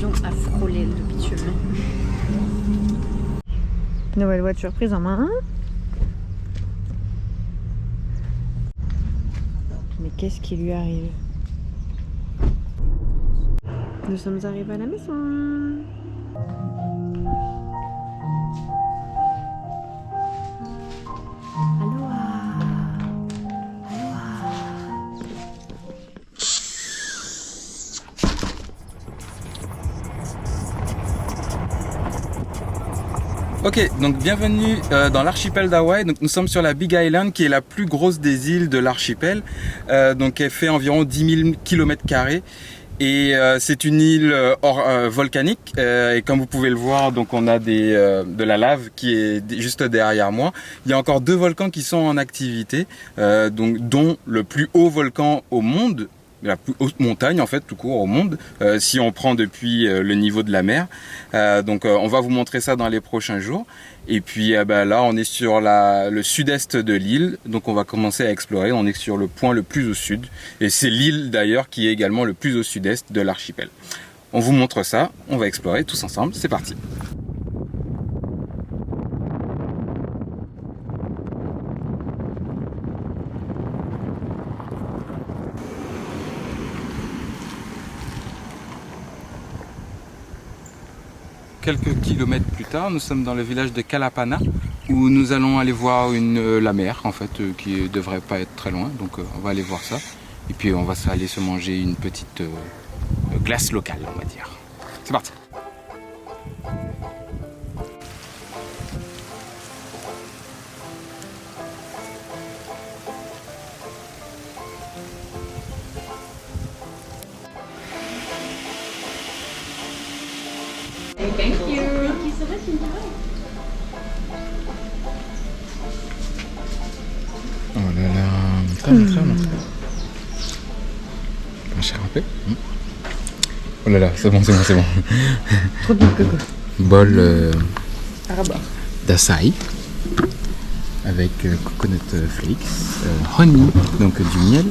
avion a frôlé le bitume. Nouvelle voiture prise en main. Mais qu'est-ce qui lui arrive? Nous sommes arrivés à la maison. Ok, donc bienvenue dans l'archipel d'Hawaï. Donc nous sommes sur la Big Island qui est la plus grosse des îles de l'archipel. Donc elle fait environ 10 000 km². Et c'est une île volcanique. Et comme vous pouvez le voir, donc on a de la lave qui est juste derrière moi. Il y a encore 2 volcans qui sont en activité, dont le plus haut volcan au monde. La plus haute montagne en fait tout court au monde si on prend depuis le niveau de la mer. On va vous montrer ça dans les prochains jours. Et puis là on est sur le sud-est de l'île, donc on va commencer à explorer. On est sur le point le plus au sud et c'est l'île d'ailleurs qui est également le plus au sud-est de l'archipel. On vous montre ça, on va explorer tous ensemble, c'est parti. Quelques kilomètres plus tard, nous sommes dans le village de Kalapana où nous allons aller voir la mer en fait qui devrait pas être très loin, donc on va aller voir ça et puis on va aller se manger une petite glace locale on va dire. C'est parti. Thank you. Thank you so much. Oh là là, très bon. On va peu. Oh là là, c'est bon. Trop de coco. Bol d'acai avec coconut flakes, honey, donc du miel.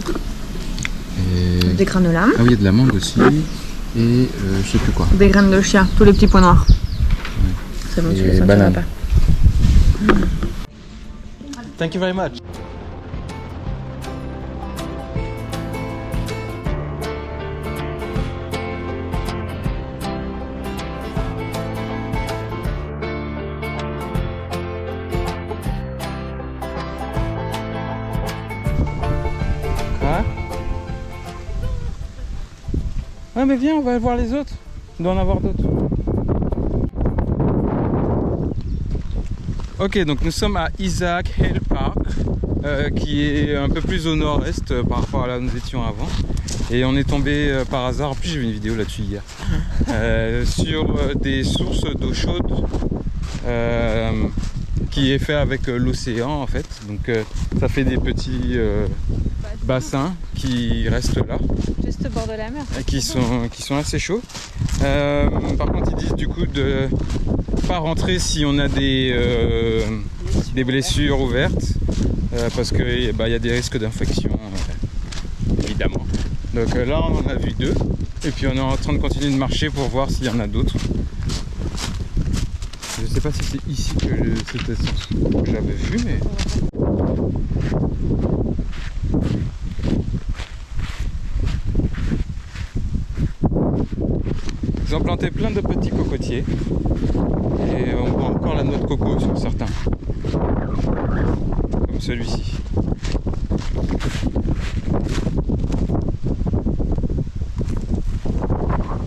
Et... des granola. Ah oui, il y a de l'amande aussi. Et je sais plus quoi. Des graines de chia, tous les petits points noirs. Ouais. C'est bon, tu et les banane. pas. Thank you very much. Quoi? Ouais mais viens, on va voir les autres. Il doit en avoir d'autres. Ok, donc nous sommes à Isaac Hale Park, qui est un peu plus au nord-est par rapport à là où nous étions avant. Et on est tombé par hasard, en plus j'ai vu une vidéo là-dessus hier, sur des sources d'eau chaude qui est fait avec l'océan en fait. Donc ça fait des petits bassins qui restent là. Juste au bord de la mer. Qui sont assez chauds. Par contre ils disent du coup de pas rentrer si on a des blessures ouvertes parce que y a des risques d'infection évidemment. Donc là on en a vu 2 et puis on est en train de continuer de marcher pour voir s'il y en a d'autres. Je sais pas si c'est ici que j'avais vu mais... Ils ont planté plein de petits cocotiers et on voit encore la noix de coco sur certains, comme celui-ci.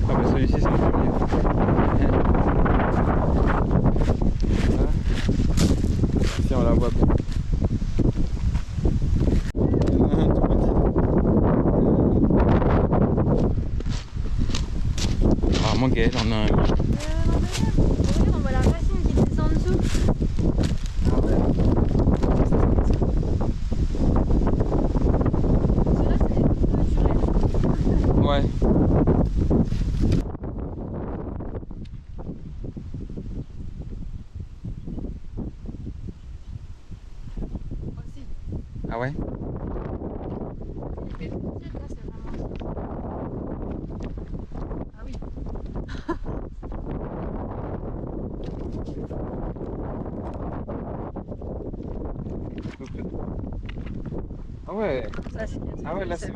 Ah bah celui-ci c'est un peu mieux. Si on la voit bien. Il y en a un tout petit. Apparemment Gaël en a un. On voit la racine qui descend en dessous. Ceux-là, c'est des plantes naturelles. Ouais. Aussi. Ah ouais? Là, c'est vraiment... Ah oui. Ah ouais, Ça, c'est ah ouais, là c'est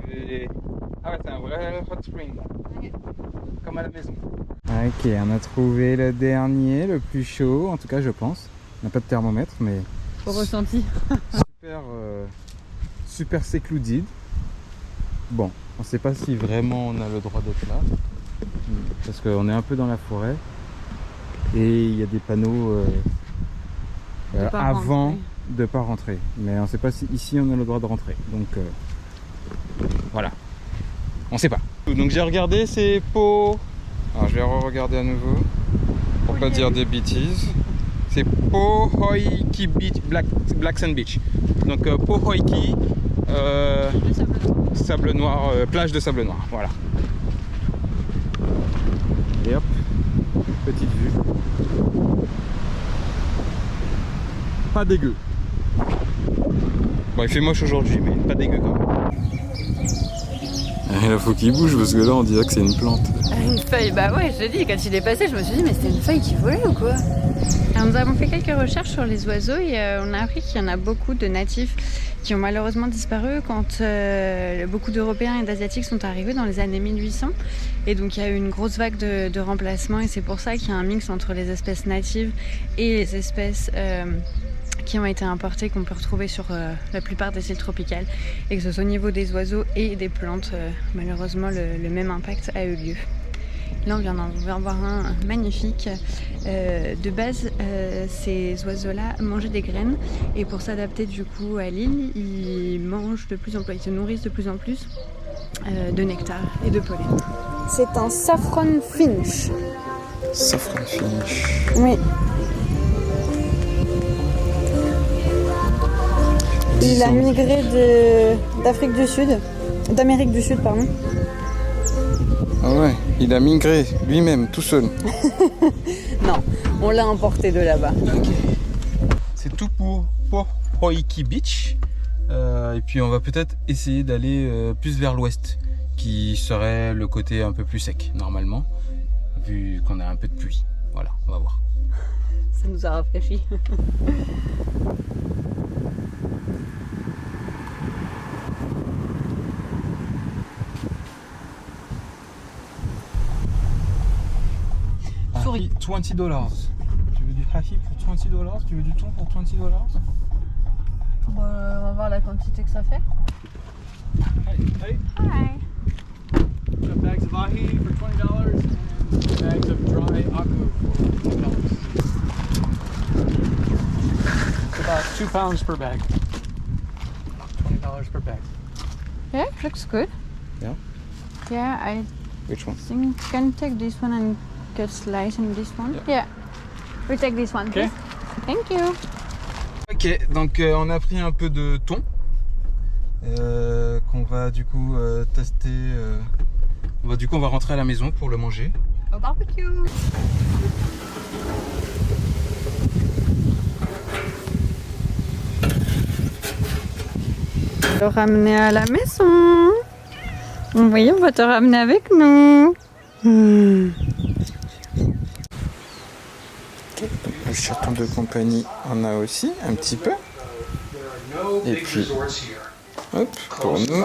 ah ouais, c'est un vrai hot spring là. Ouais. Comme à la maison. Ok, on a trouvé le dernier, le plus chaud, en tout cas je pense. On n'a pas de thermomètre, mais Au ressenti. super, super secluded. Bon, on ne sait pas si vraiment on a le droit d'être là, parce qu'on est un peu dans la forêt et il y a des panneaux avant de pas rentrer. Mais on ne sait pas si ici on a le droit de rentrer. Donc voilà, on ne sait pas. Donc j'ai regardé ces pots. Alors je vais re-regarder à nouveau pour pas dire des bêtises. C'est Pohoiki Beach, Black Sand Beach. Donc Pohoiki, sable noir, plage de sable noir. Voilà. Et hop, petite vue. Pas dégueu. Bon, il fait moche aujourd'hui, mais pas dégueu quand même. Il faut qu'il bouge parce que là on dirait que c'est une plante. Une feuille, bah ouais, je te dis, quand il est passé, je me suis dit, mais c'était une feuille qui volait ou quoi? Alors, nous avons fait quelques recherches sur les oiseaux et on a appris qu'il y en a beaucoup de natifs qui ont malheureusement disparu quand beaucoup d'Européens et d'Asiatiques sont arrivés dans les années 1800. Et donc il y a eu une grosse vague de remplacement et c'est pour ça qu'il y a un mix entre les espèces natives et les espèces qui ont été importées, qu'on peut retrouver sur la plupart des îles tropicales, et que ce soit au niveau des oiseaux et des plantes, malheureusement le même impact a eu lieu. Là on vient d'en voir un magnifique. De base ces oiseaux-là mangeaient des graines et pour s'adapter du coup à l'île, ils mangent de plus en plus, ils se nourrissent de plus en plus de nectar et de pollen. C'est un saffron finch. Saffron finch. Oui. Il a migré d'Afrique du Sud, d'Amérique du Sud, pardon. Ah ouais, il a migré lui-même, tout seul. Non, on l'a importé de là-bas. Okay. C'est tout pour Pohoiki Beach. Et puis on va peut-être essayer d'aller plus vers l'ouest, qui serait le côté un peu plus sec, normalement, vu qu'on a un peu de pluie. Voilà, on va voir. Ça nous a rafraîchi. Souris. $20. Tu veux du hahi pour $20? Tu veux du thon pour $20? Bon, on va voir la quantité que ça fait. Hey, Hi. we have bags of ahi for $20 and bags of dry aku for $10. It's about 2 pounds per bag. $20 per bag. Yeah, looks good. Yeah? Yeah, I Which one? think you can take this one and cut slice in this one. Yeah. We take this one, Okay. please. Thank you. Ok, donc on a pris un peu de thon qu'on va du coup tester. On va rentrer à la maison pour le manger. Au barbecue. Le ramener à la maison. Vous voyez, on va te ramener avec nous. Le chaton de compagnie en a aussi un petit peu. Et puis, hop, pour nous.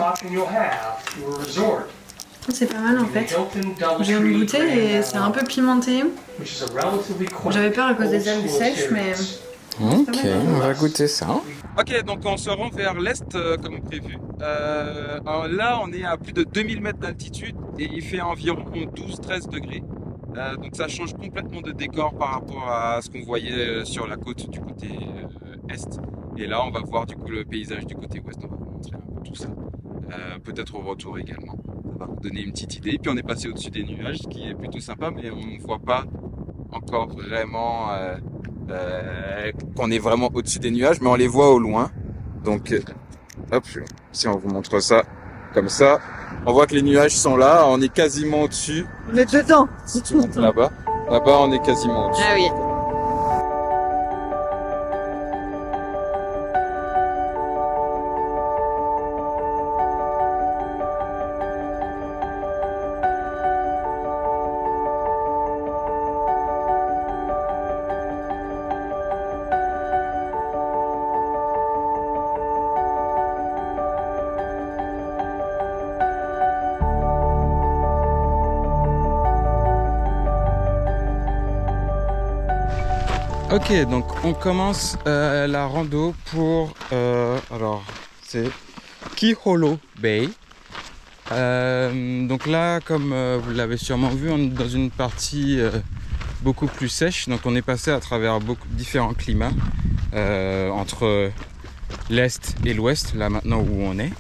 C'est pas mal en fait. Je viens de goûter et c'est un peu pimenté. J'avais peur à cause des algues sèches, mais... Ok, on va goûter ça. Ok, donc on se rend vers l'est comme prévu. Là, on est à plus de 2000 mètres d'altitude et il fait environ 12-13 degrés. Donc ça change complètement de décor par rapport à ce qu'on voyait sur la côte du côté est. Et là, on va voir du coup le paysage du côté ouest. On va vous montrer un peu tout ça. Peut-être au retour également. Ça va vous donner une petite idée. Puis on est passé au-dessus des nuages, ce qui est plutôt sympa, mais on ne voit pas encore vraiment qu'on est vraiment au-dessus des nuages, mais on les voit au loin. Donc, hop, si on vous montre ça comme ça, on voit que les nuages sont là, on est quasiment au-dessus. On est dedans. Si tu montes là-bas, on est quasiment au-dessus. Ah oui. Ok, donc on commence la rando pour alors c'est Kiholo Bay. Donc là, comme vous l'avez sûrement vu, on est dans une partie beaucoup plus sèche. Donc on est passé à travers différents climats entre l'est et l'ouest, là maintenant où on est.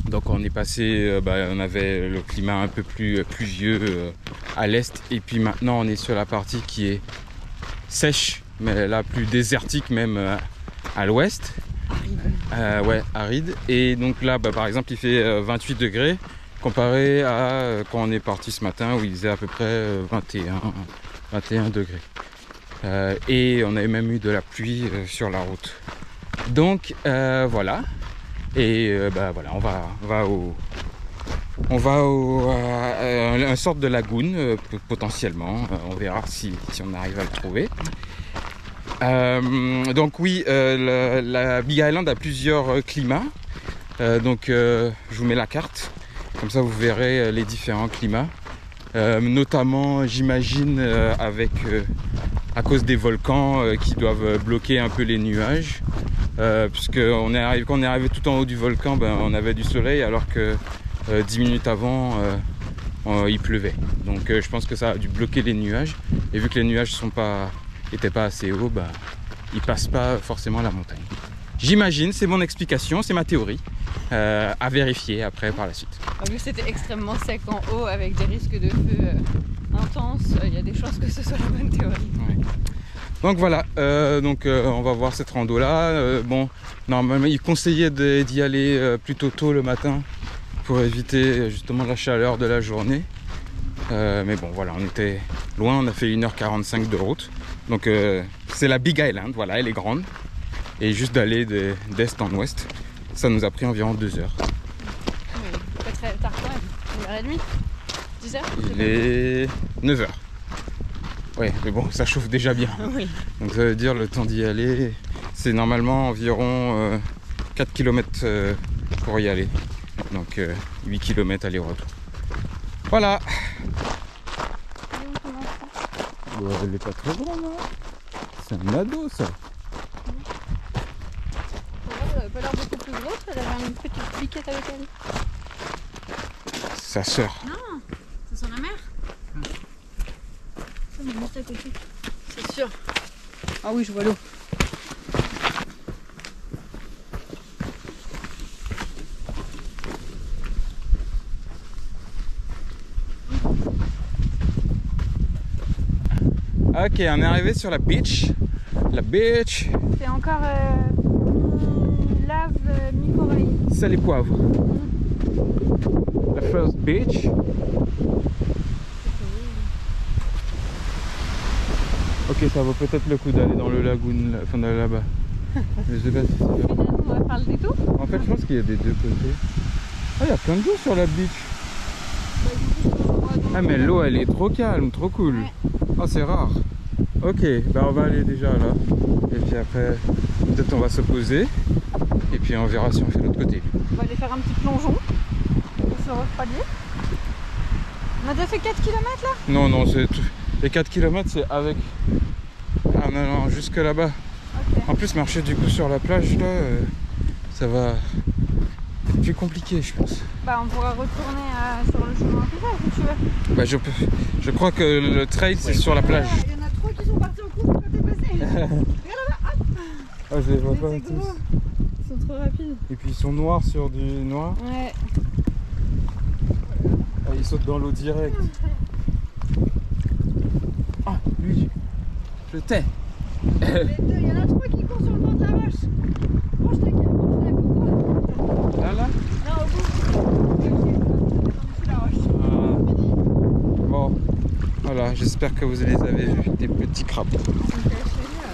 Donc on est passé, on avait le climat un peu plus pluvieux à l'est, et puis maintenant on est sur la partie qui est sèche, mais là plus désertique même à l'ouest. Ouais, aride. Et donc là, par exemple, il fait 28 degrés comparé à quand on est parti ce matin où il faisait à peu près 21 degrés. Et on avait même eu de la pluie sur la route. Donc voilà. Et voilà, on va à une sorte de lagune potentiellement. On verra si on arrive à le trouver. Donc oui, la Big Island a plusieurs climats. Donc je vous mets la carte, comme ça vous verrez les différents climats. Notamment, j'imagine, à cause des volcans qui doivent bloquer un peu les nuages. Puisque quand on est arrivé tout en haut du volcan, on avait du soleil, alors que 10 minutes avant, il pleuvait. Donc je pense que ça a dû bloquer les nuages. Et vu que les nuages n'étaient pas assez hauts, ils passent pas forcément la montagne. J'imagine, c'est mon explication, c'est ma théorie. À vérifier après par la suite. Vu que c'était extrêmement sec en haut avec des risques de feu intenses, il y a des chances que ce soit la bonne théorie. Ouais. Donc voilà, on va voir cette rando là. Normalement il conseillait d'y aller plutôt tôt le matin pour éviter justement la chaleur de la journée. Mais bon voilà, on était loin, on a fait 1h45 de route. Donc c'est la Big Island, voilà, elle est grande. Et juste d'aller d'est en ouest, ça nous a pris environ 2 heures. Oui, pas très tard quand même, 1h30, 10h. Il est 9h. Ouais, mais bon, ça chauffe déjà bien. Oui. Donc ça veut dire le temps d'y aller, c'est normalement environ 4 km pour y aller. Donc 8 km aller-retour. Voilà. Elle est pas très grande, hein. C'est un ado ça. Elle n'a pas l'air beaucoup plus grosse, elle avait une petite piquette avec elle. Sa sœur. Non, c'est son mère. Ça m'a juste à côté. C'est sûr. Ah oui, je vois l'eau. Ok, on est arrivé sur la beach. La beach. C'est encore mi-lave, mi-corail. Sel et poivre. La first beach. Ok, ça vaut peut-être le coup d'aller dans le lagoon, enfin d'aller là-bas. Je sais pas si c'est là. On va faire le détour. En fait, je pense qu'il y a des deux côtés. Ah, il y a plein de gens sur la beach. Ah, mais l'eau, elle est trop calme, trop cool. Ouais. Oh, c'est rare. Ok, on va aller déjà là. Et puis après, peut-être on va se poser. Et puis on verra si on fait l'autre côté. On va aller faire un petit plongeon pour se refroidir. On a déjà fait 4 km là? Non, c'est tout. Les 4 km, c'est avec. Ah non, jusque là-bas. Ok. En plus, marcher du coup sur la plage, là, ça va être plus compliqué, je pense. On pourra retourner sur le chemin officiel si tu veux. Je crois que le trail, c'est sur la plage. Il y en a 3 qui sont partis en course quand t'es passé. Regarde là-bas, hop. Ah, je les vois pas C'est tous. gros. Ils sont trop rapides. Et puis ils sont noirs sur du noir. Ouais. Ah, ils sautent dans l'eau direct. Ah, lui, je t'ai. Il y en a 3 qui courent sur le bord de la roche. Mange ta gueule, Là Non, au bout. Sous la roche. Bon, voilà, j'espère que vous les avez vus, des petits crabes. Ils sont cachés là.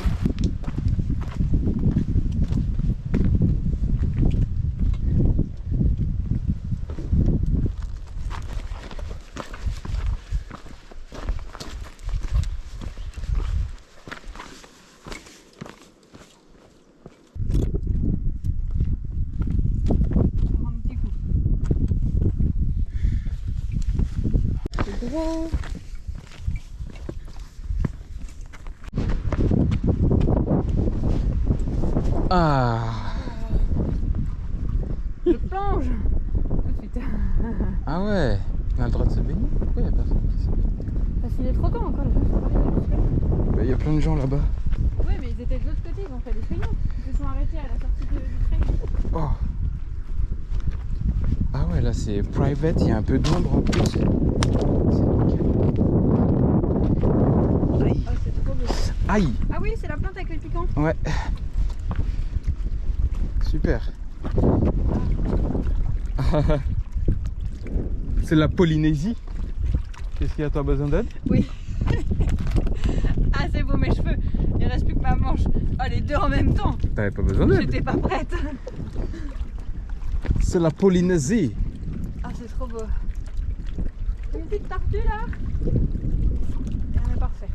Ah. Je plonge tout de suite. Ah ouais. On a le droit de se baigner? Pourquoi il n'y a personne qui se baigne? Parce qu'il est trop tôt encore. Il y a plein de gens là-bas. Ouais, mais ils étaient de l'autre côté, ils ont fait des feuillons. Ils se sont arrêtés à la sortie du train. Oh. Ah ouais, là c'est private, il y a un peu d'ombre en plus. C'est nickel. Aïe. Oh, c'est trop beau. Aïe. Ah oui, c'est la plante avec les piquants. Ouais. Super. C'est la Polynésie. Qu'est-ce qu'il y a, toi, besoin d'aide? Oui. Ah, c'est beau mes cheveux. Il reste plus que ma manche. Oh, les deux en même temps. T'avais pas besoin d'aide? J'étais pas prête. C'est la Polynésie. Ah, c'est trop beau. Une petite tortue là. Et on est parfait.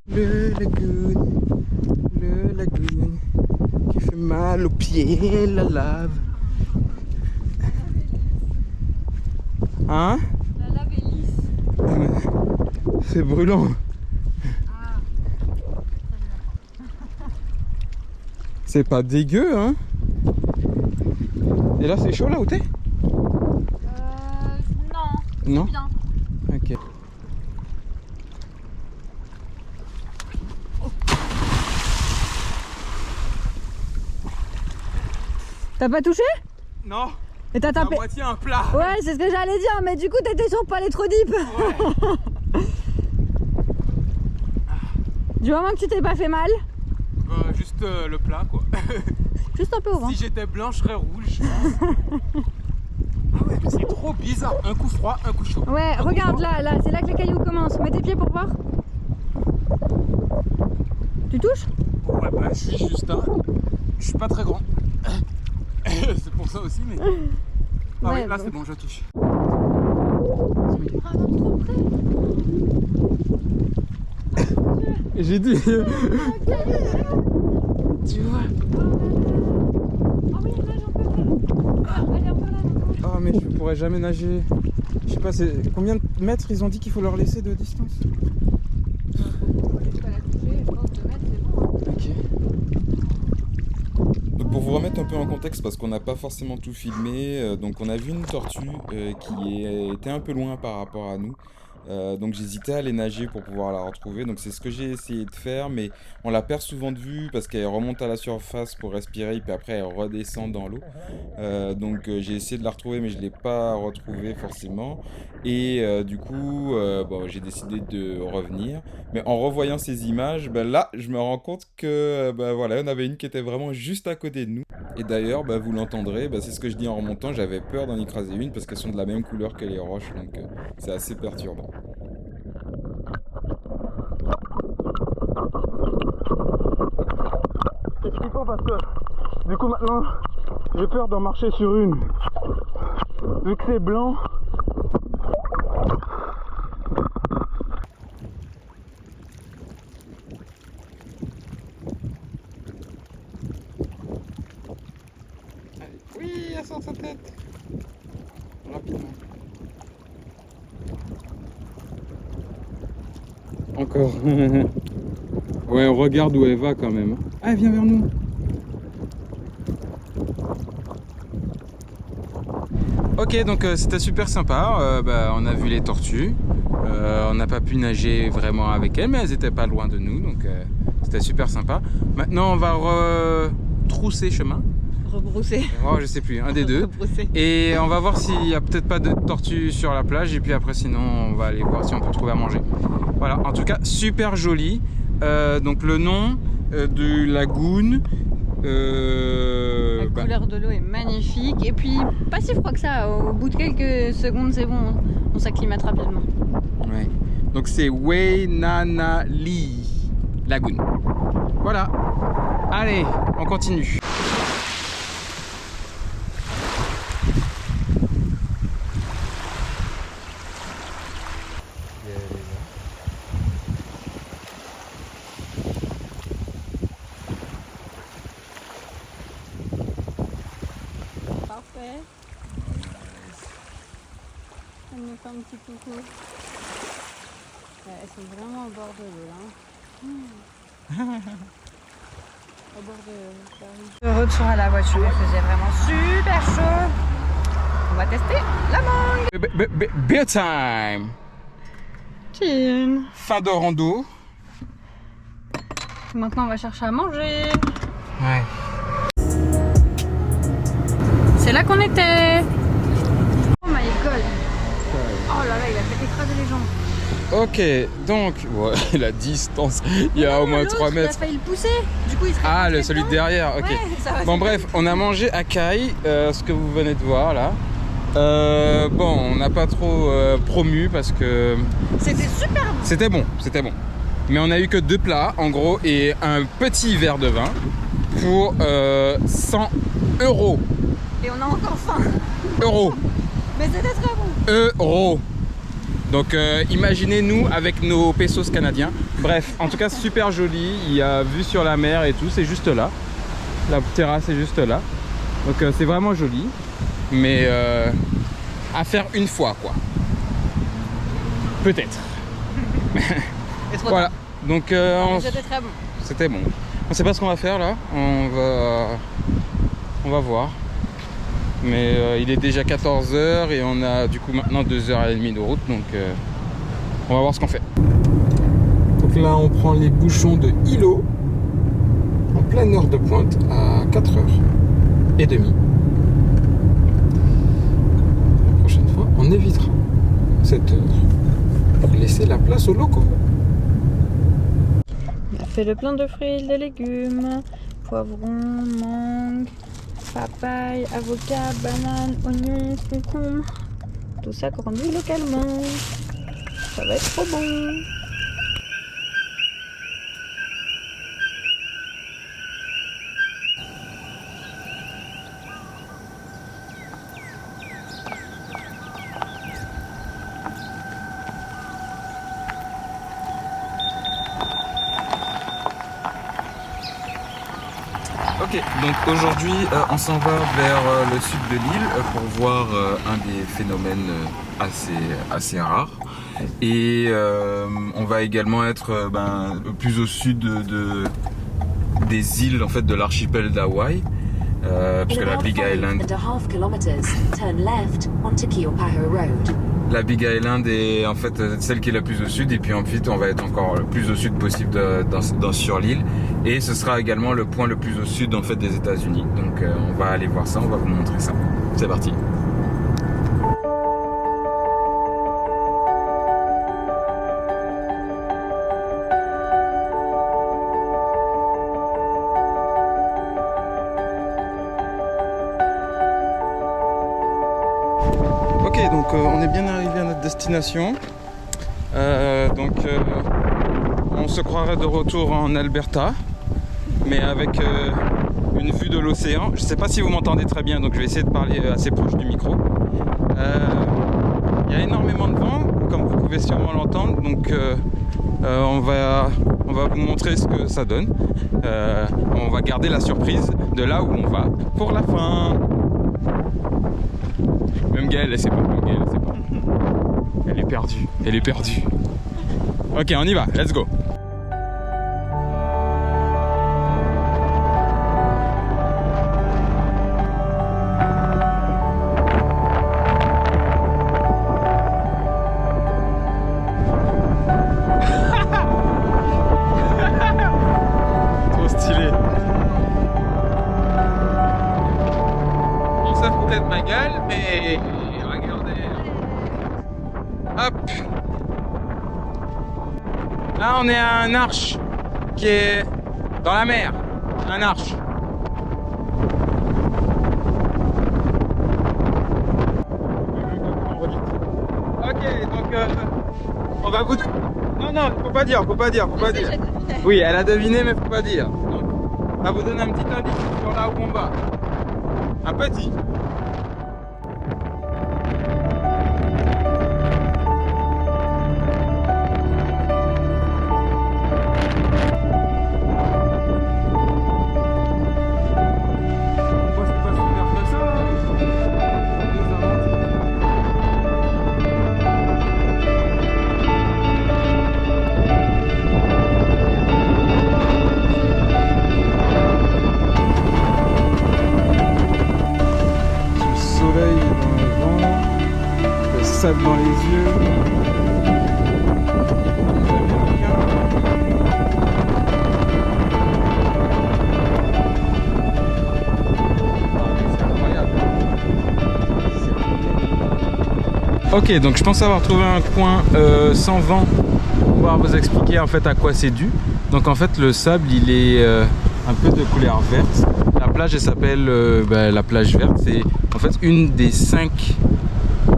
Le lagoon qui fait mal aux pieds, la lave. Hein? La lave est lisse. C'est brûlant. Ah. C'est pas dégueu, hein? Et là, c'est chaud là où t'es? Non. Non? Bien. Ok. T'as pas touché? Non, Et t'as à tapé? moitié un plat. Ouais, c'est ce que j'allais dire, mais du coup t'étais sûr de pas aller trop deep. Ouais. Du moment que tu t'es pas fait mal, Juste le plat, quoi. juste un peu au vent. Si j'étais blanc, je serais rouge. Ah ouais, mais c'est trop bizarre. Un coup froid, un coup chaud. Ouais, regarde là, c'est là que les cailloux commencent. Mets tes pieds pour voir. Tu touches? Ouais, bah je suis juste un. Je suis pas très grand. C'est pour ça aussi, mais. Ah Ouais, oui, là bon. c'est bon, je touche. Vraiment trop près. J'ai dit. Tu vois. Ah oui, nage un peu là. Allez, un peu là. Oh, mais je pourrais jamais nager. Je sais pas, c'est combien de mètres ils ont dit qu'il faut leur laisser de distance? Faut pas la toucher, je pense 2 mètres, c'est bon. Ok. Donc pour vous remettre un peu en contexte, parce qu'on n'a pas forcément tout filmé, donc on a vu une tortue qui était un peu loin par rapport à nous. Donc j'hésitais à aller nager pour pouvoir la retrouver, donc c'est ce que j'ai essayé de faire, mais on la perd souvent de vue parce qu'elle remonte à la surface pour respirer, puis après elle redescend dans l'eau. Donc j'ai essayé de la retrouver, mais je ne l'ai pas retrouvée forcément. Et du coup, bon, j'ai décidé de revenir. Mais en revoyant ces images, ben là, je me rends compte que ben voilà, on avait une qui était vraiment juste à côté de nous. Et d'ailleurs, ben, vous l'entendrez, ben, c'est ce que je dis en remontant, j'avais peur d'en écraser une parce qu'elles sont de la même couleur que les roches, donc c'est assez perturbant. C'est flippant parce que du coup maintenant j'ai peur d'en marcher sur une. Vu que c'est blanc. Oui, elle sort sa tête. Rapidement. Encore. Ouais, on regarde où elle va quand même. Ah, elle vient vers nous. Ok, donc c'était super sympa. On a vu les tortues. On n'a pas pu nager vraiment avec elles, mais elles étaient pas loin de nous, donc c'était super sympa. Maintenant, on va retrousser chemin. Rebrousser. Oh, je sais plus, un des deux. Rebrousser. Et on va voir s'il y a peut-être pas de tortues sur la plage. Et puis après, sinon, on va aller voir si on peut trouver à manger. Voilà, en tout cas, super joli. Donc le nom du lagoon. La couleur de l'eau est magnifique. Et puis, pas si froid que ça. Au bout de quelques secondes, c'est bon. On s'acclimate rapidement. Ouais. Donc c'est Wainanali Lagoon. Voilà. Allez, on continue. Parfait. Elle nous fait un petit coucou. Elles sont vraiment au bord de l'eau là. au bord de Paris. Le retour à la voiture, il faisait vraiment super chaud. On va tester la mangue. Beer time. Chin. Fin de rando. Maintenant, on va chercher à manger. Ouais. C'est là qu'on était. Oh my god. Oh là là, il a fait écraser les jambes. Ok, donc, ouais, la distance, il y a au moins 3 Il mètres. a failli le pousser. Du coup, il serait Ah, rentré celui de dedans. derrière, ok. Ouais, ça va, Bon c'est bref, on a mangé à Caille, ce que vous venez de voir là. Bon, on n'a pas trop promu parce que C'était super bon. c'était bon, c'était bon. Mais on a eu que 2 plats en gros et un petit verre de vin pour 100 €. Et on a encore faim. Euros. Mais c'était très bon. Euros. Donc imaginez-nous avec nos pesos canadiens. Bref, en tout cas super joli. Il y a vue sur la mer et tout. C'est juste là. La terrasse est juste là. Donc c'est vraiment joli. Mais à faire une fois quoi. Peut-être. Et trop Voilà. Donc C'était très bon. c'était bon. On sait pas ce qu'on va faire là. On va voir. Mais il est déjà 14 h et on a du coup maintenant 2h30 de route, donc on va voir ce qu'on fait. Donc là on prend les bouchons de Hilo en pleine heure de pointe à 4h30. La prochaine fois on évitera cette heure pour laisser la place aux locaux. On a fait le plein de fruits et de légumes. Poivrons, mangue, papaye, avocat, banane, oignon, concombre. Tout ça grandit localement. Ça va être trop bon. Ok, donc aujourd'hui on s'en va vers le sud de l'île pour voir un des phénomènes assez rares. Et on va également être plus au sud des îles en fait de l'archipel d'Hawaï, puisque la Big Island. La Big Island est en fait celle qui est la plus au sud, et puis ensuite on va être encore le plus au sud possible sur l'île, et ce sera également le point le plus au sud en fait des États-Unis. Donc on va aller voir ça, on va vous montrer ça. C'est parti. Ok, donc on est bien arrivé à notre destination. On se croirait de retour en Alberta, mais avec une vue de l'océan. Je ne sais pas si vous m'entendez très bien, donc je vais essayer de parler assez proche du micro. Il y a énormément de vent, comme vous pouvez sûrement l'entendre, donc on va vous montrer ce que ça donne. On va garder la surprise de là où on va pour la fin. Même Gaëlle, elle sait pas. Elle est perdue. Elle est perdue. Ok, on y va. Let's go. Trop stylé. On s'en foutait de ma gueule, mais regardez. Hop. Là, on est à un arche qui est dans la mer. Un arche. Ok, donc on va vous... Non, faut pas dire. Oui, elle a deviné, mais faut pas dire. Donc, on va vous donner un petit indice sur là où on va. Un petit. sable dans les yeux. Ok, donc je pense avoir trouvé un coin sans vent pour pouvoir vous expliquer en fait à quoi c'est dû. Donc en fait le sable il est un peu de couleur verte. La plage elle s'appelle la plage verte. C'est en fait une des 5,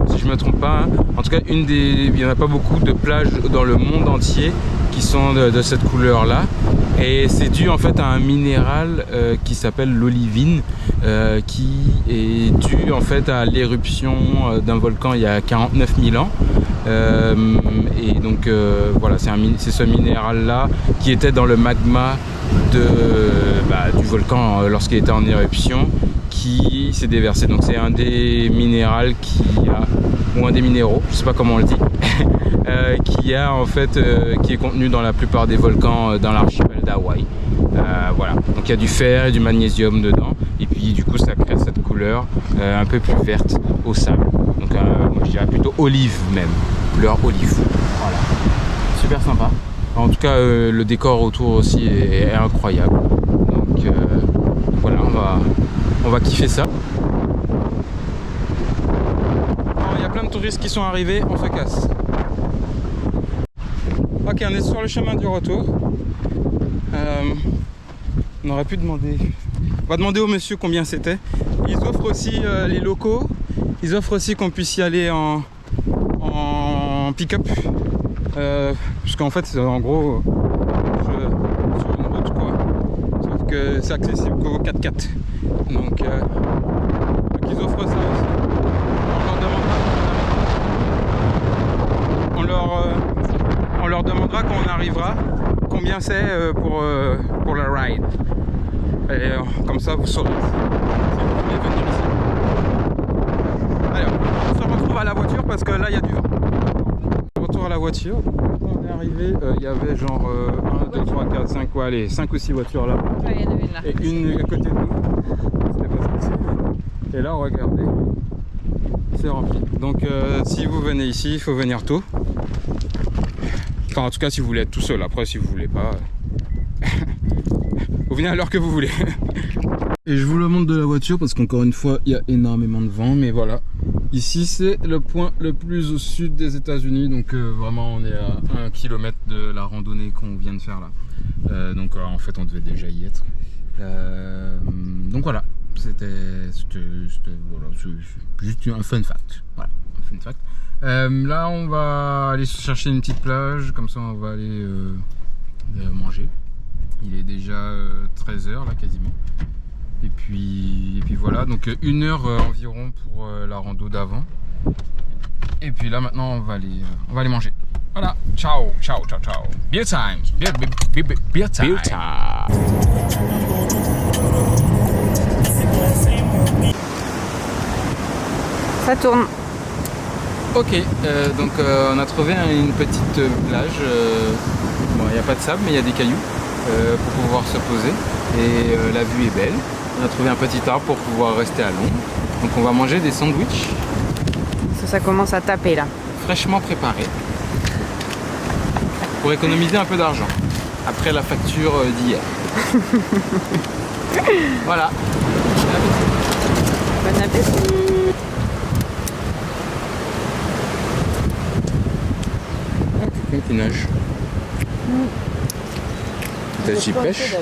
si je me trompe pas, hein. En tout cas il n'y en a pas beaucoup de plages dans le monde entier qui sont de cette couleur là. Et c'est dû en fait à un minéral qui s'appelle l'olivine, qui est dû en fait à l'éruption d'un volcan il y a 49 000 ans. Et donc voilà, c'est ce minéral là qui était dans le magma du volcan lorsqu'il était en éruption, qui s'est déversé. Donc c'est un des minéraux ou un des minéraux, je sais pas comment on le dit, qui est contenu dans la plupart des volcans dans l'archipel d'Hawaï. Voilà, donc il y a du fer et du magnésium dedans, et puis du coup ça crée cette couleur un peu plus verte au sable. Donc moi je dirais plutôt olive même, couleur olive. Voilà, super sympa. En tout cas le décor autour aussi est incroyable. Donc voilà, on va kiffer ça. Il y a plein de touristes qui sont arrivés, on se casse. Ok, on est sur le chemin du retour. On aurait pu demander. On va demander au monsieur combien c'était. Ils offrent aussi les locaux. Ils offrent aussi qu'on puisse y aller en pick-up. Parce qu'en fait, en gros, sur une route quoi. Sauf que c'est accessible qu'au 4x4. Donc ils offrent ça aussi. On leur demandera quand on arrivera combien c'est pour la ride. Et comme ça vous saurez si vous voulez venir ici. Allez, on se retrouve à la voiture parce que là il y a du vent. Retour à la voiture. Quand on est arrivé, il y avait genre 1, 2, 3, 4, 5, quoi, allez, 5 ou 6 voitures là. Ouais, il y en avait une là. Et une à côté de nous. C'était pas celle-ci. Et là, regardez, c'est rempli. Donc si vous venez ici, il faut venir tôt. Enfin, en tout cas, si vous voulez être tout seul. Après, si vous voulez pas, vous venez à l'heure que vous voulez. Et je vous le montre de la voiture parce qu'encore une fois, il y a énormément de vent. Mais voilà, ici, c'est le point le plus au sud des États-Unis. Donc vraiment, on est à 1 km de la randonnée qu'on vient de faire là. Donc en fait, on devait déjà y être. Donc voilà, c'était voilà, juste un fun fact. Voilà, un fun fact. Là, on va aller chercher une petite plage, comme ça, on va aller manger. Il est déjà 13 h là quasiment. Et puis voilà, donc 1 heure environ pour la rando d'avant. Et puis là maintenant on va aller manger. Voilà, ciao, ciao, ciao, ciao. Beer time, beer time. Beer time. Ça tourne. Ok, donc on a trouvé une petite plage. Bon, il n'y a pas de sable, mais il y a des cailloux pour pouvoir se poser. Et la vue est belle. On a trouvé un petit arbre pour pouvoir rester à l'ombre. Donc on va manger des sandwichs. Ça commence à taper là. Fraîchement préparés. Pour économiser un peu d'argent. Après la facture d'hier. Voilà. Bon appétit. Quelqu'un qui nage. Peut-être j'y pêche.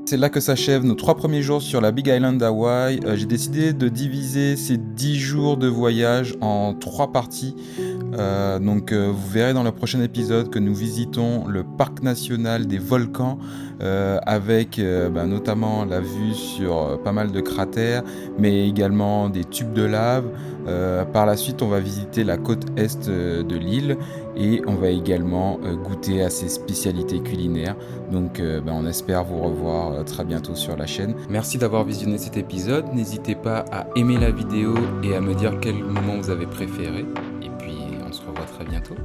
C'est là que s'achèvent nos 3 premiers jours sur la Big Island d'Hawaï. J'ai décidé de diviser ces 10 jours de voyage en 3 parties. Donc vous verrez dans le prochain épisode que nous visitons le parc national des volcans avec notamment la vue sur pas mal de cratères, mais également des tubes de lave. Par la suite, on va visiter la côte est de l'île et on va également goûter à ses spécialités culinaires. Donc on espère vous revoir très bientôt sur la chaîne. Merci d'avoir visionné cet épisode. N'hésitez pas à aimer la vidéo et à me dire quel moment vous avez préféré. Et puis on se revoit très bientôt.